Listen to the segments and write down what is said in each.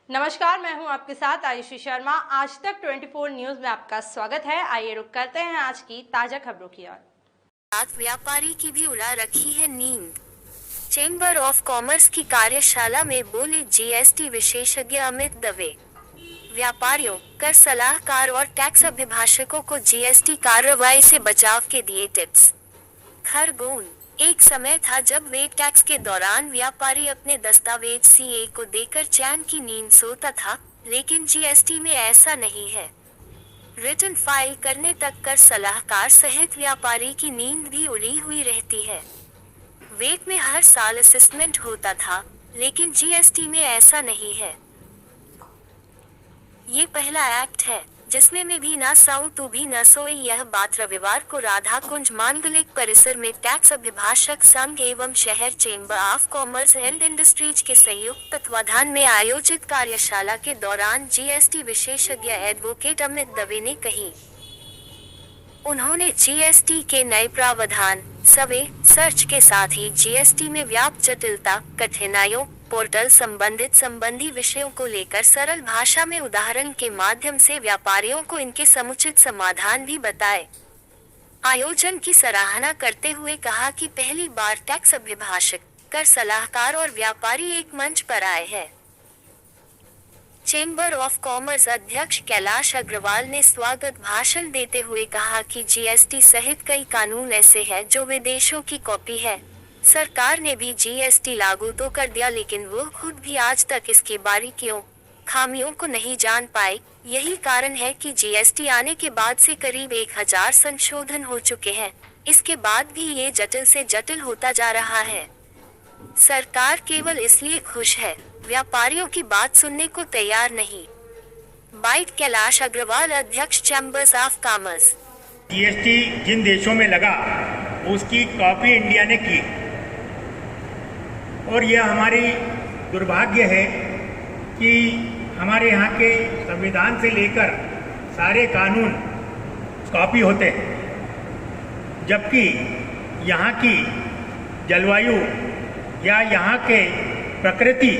नमस्कार, मैं हूं आपके साथ आयुषी शर्मा। आज तक 24 न्यूज में आपका स्वागत है। आइए रुक करते हैं आज की ताजा खबरों की ओर। साथ व्यापारी की भी उड़ा रखी है नींद। चेंबर ऑफ कॉमर्स की कार्यशाला में बोले जीएसटी विशेषज्ञ अमित दवे। व्यापारियों, कर सलाहकार और टैक्स अभिभाषकों को जीएसटी कार्रवाई से बचाव के दिए टिप्स। खरगोन। एक समय था जब वेट टैक्स के दौरान व्यापारी अपने दस्तावेज सीए को देकर चैन की नींद सोता था, लेकिन जीएसटी में ऐसा नहीं है। रिटर्न फाइल करने तक कर सलाहकार सहित व्यापारी की नींद भी उड़ी हुई रहती है। वेट में हर साल असेसमेंट होता था, लेकिन जीएसटी में ऐसा नहीं है। ये पहला एक्ट है जिसमें मैं भी ना सोऊं तू भी न सोए। यह बात रविवार को राधा कुंज मांगलिक परिसर में टैक्स अभिभाषक संघ एवं शहर chamber of commerce and industries के संयुक्त तत्वाधान में आयोजित कार्यशाला के दौरान जीएसटी विशेषज्ञ एडवोकेट अमित दवे ने कही। उन्होंने जीएसटी के नए प्रावधान, सर्वे, सर्च के साथ ही जीएसटी में व्याप्त जटिलता, कठिनाइयों, पोर्टल संबंधी विषयों को लेकर सरल भाषा में उदाहरण के माध्यम से व्यापारियों को इनके समुचित समाधान भी बताए। आयोजन की सराहना करते हुए कहा कि पहली बार टैक्स अभिभाषक, कर सलाहकार और व्यापारी एक मंच पर आए हैं। चेंबर ऑफ कॉमर्स अध्यक्ष कैलाश अग्रवाल ने स्वागत भाषण देते हुए कहा कि जीएसटी सहित कई कानून ऐसे हैं जो विदेशों की कॉपी है। सरकार ने भी जीएसटी लागू तो कर दिया, लेकिन वो खुद भी आज तक इसकी बारीकियों, खामियों को नहीं जान पाए। यही कारण है कि जीएसटी आने के बाद से करीब 1000 संशोधन हो चुके हैं। इसके बाद भी ये जटिल से जटिल होता जा रहा है। सरकार केवल इसलिए खुश है, व्यापारियों की बात सुनने को तैयार नहीं। बाइट कैलाश अग्रवाल, अध्यक्ष चैम्बर्स ऑफ कॉमर्स। जीएसटी जिन देशों में लगा उसकी कॉपी इंडिया ने की, और यह हमारी दुर्भाग्य है कि हमारे यहाँ के संविधान से लेकर सारे कानून कॉपी होते हैं, जबकि यहाँ की जलवायु या यहाँ के प्रकृति,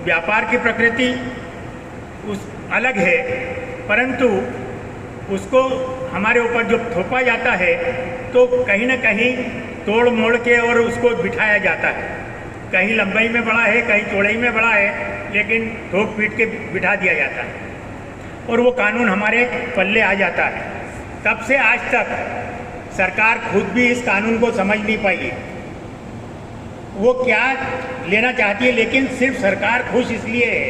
व्यापार की प्रकृति उस अलग है, परंतु उसको हमारे ऊपर जो थोपा जाता है तो कहीं ना कहीं तोड़ मोड़ के और उसको बिठाया जाता है। कहीं लंबाई में बड़ा है, कहीं चौड़ाई में बड़ा है, लेकिन ठोक पीट के बिठा दिया जाता है और वो कानून हमारे पल्ले आ जाता है। तब से आज तक सरकार खुद भी इस कानून को समझ नहीं पाई वो क्या लेना चाहती है, लेकिन सिर्फ सरकार खुश इसलिए है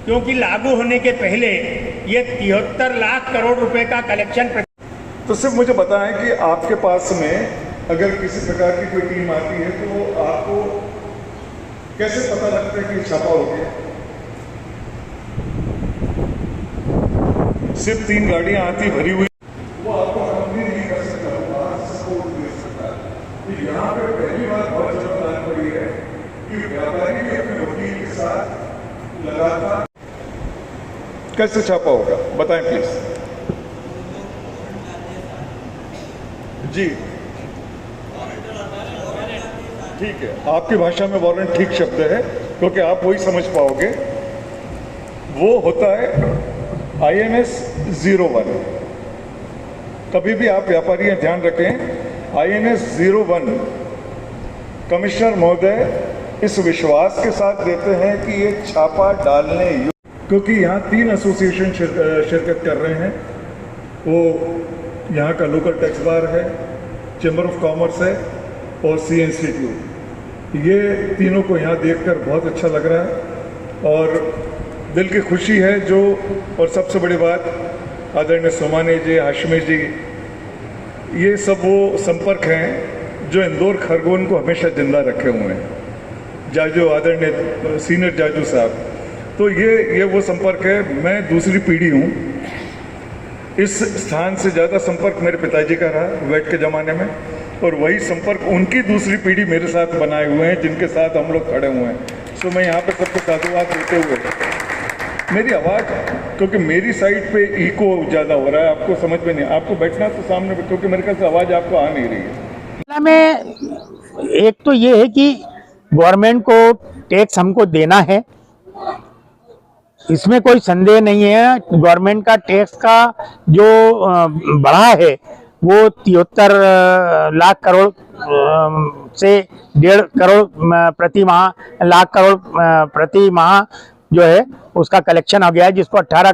क्योंकि लागू होने के पहले ये 73 लाख करोड़ रुपए का कलेक्शन। तो सिर्फ मुझे बताएं कि आपके पास में अगर किसी प्रकार की कोई टीम आती है तो आपको कैसे पता लगता है कि छापा हो गया? सिर्फ 3 गाड़ियां आती भरी हुई, वो आपको कंप्लीट नहीं कर सकता, सपोर्ट दे सकता है। यहाँ पे पहली बार बहुत जरूरत पड़ी है कि व्यापारी भी अपने वकील के साथ लगातार। कैसे छापा होगा बताएं प्लीज। जी ठीक है, आपकी भाषा में वारंट ठीक शब्द है क्योंकि आप वही समझ पाओगे। वो होता है INS 01। कभी भी आप व्यापारी ध्यान रखें, INS 01 कमिश्नर महोदय इस विश्वास के साथ देते हैं कि ये छापा डालने, क्योंकि यहाँ 3 एसोसिएशन शिरकत कर रहे हैं। वो यहाँ का लोकल टैक्स बार है, चैम्बर ऑफ कॉमर्स है और सी इंस्टीट्यूट। ये तीनों को यहाँ देखकर बहुत अच्छा लग रहा है और दिल की खुशी है। जो और सबसे बड़ी बात, आदरणीय सोमानी जी, हाशमी जी, ये सब वो संपर्क हैं जो इंदौर खरगोन को हमेशा जिंदा रखे हुए हैं। जाजू, आदरणीय सीनियर जाजू साहब, तो ये वो संपर्क है। मैं दूसरी पीढ़ी हूँ, इस स्थान से ज़्यादा संपर्क मेरे पिताजी का रहा वेट के ज़माने में, और वही संपर्क उनकी दूसरी पीढ़ी मेरे साथ बनाए हुए हैं, जिनके साथ हम लोग खड़े हुए हैं। सो मैं यहाँ पर सबको साधुवाद देते हुए, मेरी आवाज़, क्योंकि मेरी साइड पे इको ज़्यादा हो रहा है, आपको समझ में नहीं, आपको बैठना तो सामने, क्योंकि मेरे ख्याल से आवाज़ आपको आ नहीं रही है। में एक तो ये है कि गवर्नमेंट को टैक्स हमको देना है, इसमें कोई संदेह नहीं है, गवर्नमेंट का टैक्स का जो बढ़ा है वो 73 लाख करोड़ से 1.5 करोड़ प्रति माह, लाख करोड़ प्रति माह जो है उसका कलेक्शन हो गया है, जिसको 18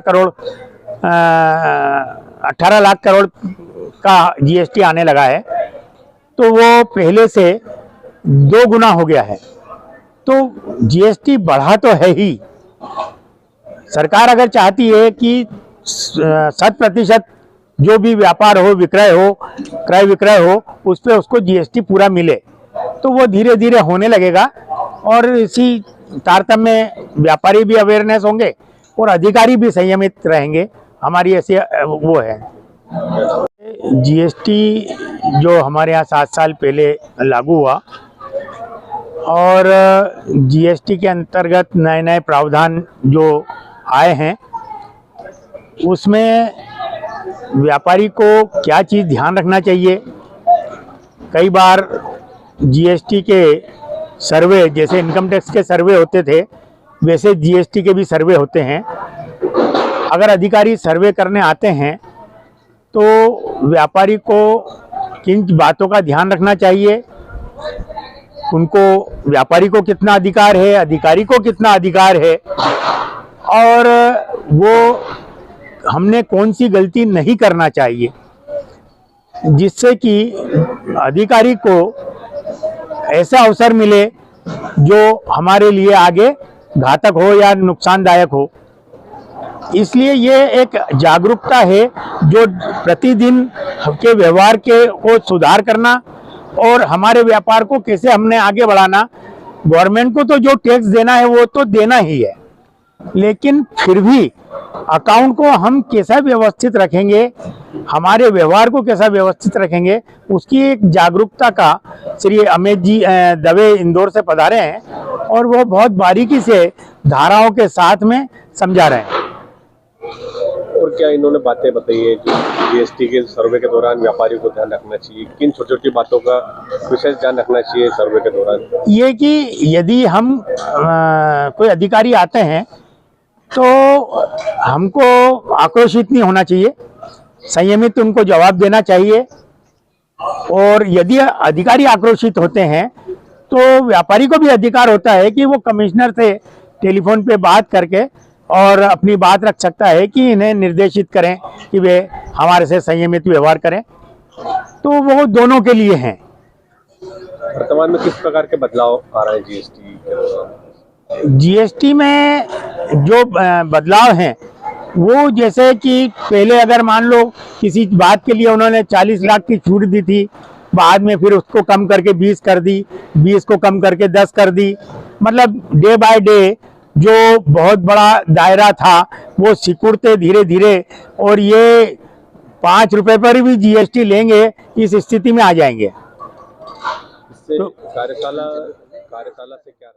लाख करोड़ का जीएसटी आने लगा है। तो वो पहले से 2 गुना हो गया है। तो जीएसटी बढ़ा तो है ही। सरकार अगर चाहती है कि 100% जो भी व्यापार हो, विक्रय हो, क्रय विक्रय हो, उस पर उसको जीएसटी पूरा मिले, तो वो धीरे धीरे होने लगेगा। और इसी तारतम्य में व्यापारी भी अवेयरनेस होंगे और अधिकारी भी संयमित रहेंगे। हमारी ऐसी वो है। जीएसटी जो हमारे यहाँ 7 साल पहले लागू हुआ और जीएसटी के अंतर्गत नए नए प्रावधान जो आए हैं, उसमें व्यापारी को क्या चीज़ ध्यान रखना चाहिए। कई बार जीएसटी के सर्वे, जैसे इनकम टैक्स के सर्वे होते थे, वैसे जीएसटी के भी सर्वे होते हैं। अगर अधिकारी सर्वे करने आते हैं तो व्यापारी को किन बातों का ध्यान रखना चाहिए, उनको, व्यापारी को कितना अधिकार है, अधिकारी को कितना अधिकार है, और वो हमने कौन सी गलती नहीं करना चाहिए, जिससे कि अधिकारी को ऐसा अवसर मिले जो हमारे लिए आगे घातक हो या नुकसानदायक हो। इसलिए ये एक जागरूकता है जो प्रतिदिन के व्यवहार के को सुधार करना और हमारे व्यापार को कैसे हमने आगे बढ़ाना। गवर्नमेंट को तो जो टैक्स देना है वो तो देना ही है, लेकिन फिर भी अकाउंट को हम कैसा व्यवस्थित रखेंगे, हमारे व्यवहार को कैसा व्यवस्थित रखेंगे, उसकी एक जागरूकता का श्री अमित जी दवे इंदौर से पधारे हैं और वो बहुत बारीकी से धाराओं के साथ में समझा रहे हैं। और क्या इन्होंने बातें बताई है कि जीएसटी के सर्वे के दौरान व्यापारियों को ध्यान रखना चाहिए, किन छोटी छोटी बातों का विशेष ध्यान रखना चाहिए सर्वे के दौरान? ये कि यदि हम कोई अधिकारी आते हैं तो हमको आक्रोशित नहीं होना चाहिए, संयमित उनको जवाब देना चाहिए। और यदि अधिकारी आक्रोशित होते हैं तो व्यापारी को भी अधिकार होता है कि वो कमिश्नर से टेलीफोन पे बात करके और अपनी बात रख सकता है कि इन्हें निर्देशित करें कि वे हमारे से संयमित व्यवहार करें। तो वो दोनों के लिए हैं। वर्तमान में किस प्रकार के बदलाव आ रहे हैं जीएसटी के दौरान? जीएसटी में जो बदलाव हैं वो, जैसे कि पहले अगर मान लो किसी बात के लिए उन्होंने 40 लाख की छूट दी थी, बाद में फिर उसको कम करके 20 कर दी, 20 को कम करके 10 कर दी। मतलब डे बाय डे जो बहुत बड़ा दायरा था वो सिकुड़ते धीरे धीरे, और ये 5 रुपए पर भी जीएसटी लेंगे इस स्थिति में आ जाएंगे। इससे कार्यशाला से क्या